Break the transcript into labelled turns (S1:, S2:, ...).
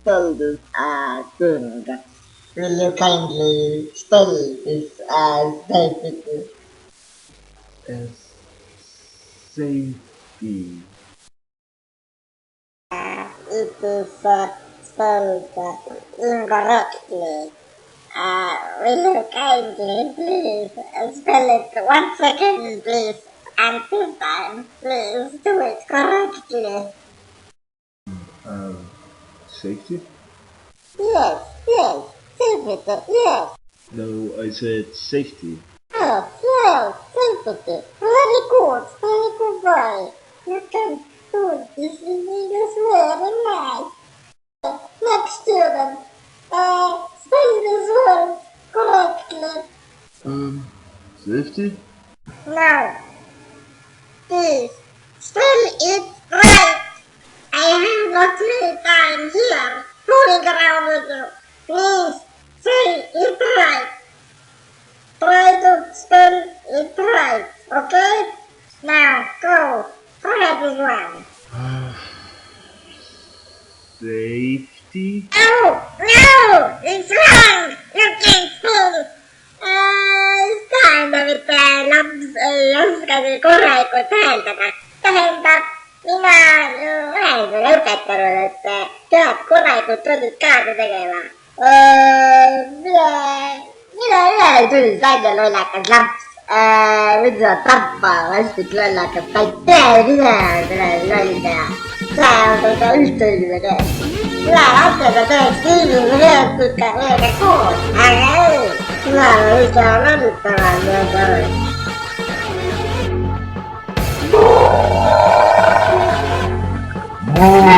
S1: spell this thing? Will you kindly spell this safety?
S2: S safety.
S1: It is spelled incorrectly. Will you kindly please spell it once again, please? And this time, please do it correctly.
S2: Safety?
S1: Yes, yes, safety, yes.
S2: No, I said safety.
S1: Yes, yes, safety. Very good boy. You can do this in English very nice. Next student, spell this word correctly.
S2: Safety?
S1: No, please, spell it right. I have not many time here fooling around with you. Please, say it right. Try to spell it right, okay? Now, go for everyone.
S2: Safety?
S1: No, it's wrong. You can't spell. Standard lamskadi korralikult tähendada. Tähendab, mina olen õpetanud, et peab korralikult tundid kaardi tegema. Mina ei tulnud välja lollakas laps. Nüüd saab tappa vastik lollakas päit. Tere loll teha. See on seda ühtõiguse käes. Mina lapsega tõeks inimene võetud ka ühega koos. Aga ei, mina ei saa lollitama nii aru.
S3: Oh,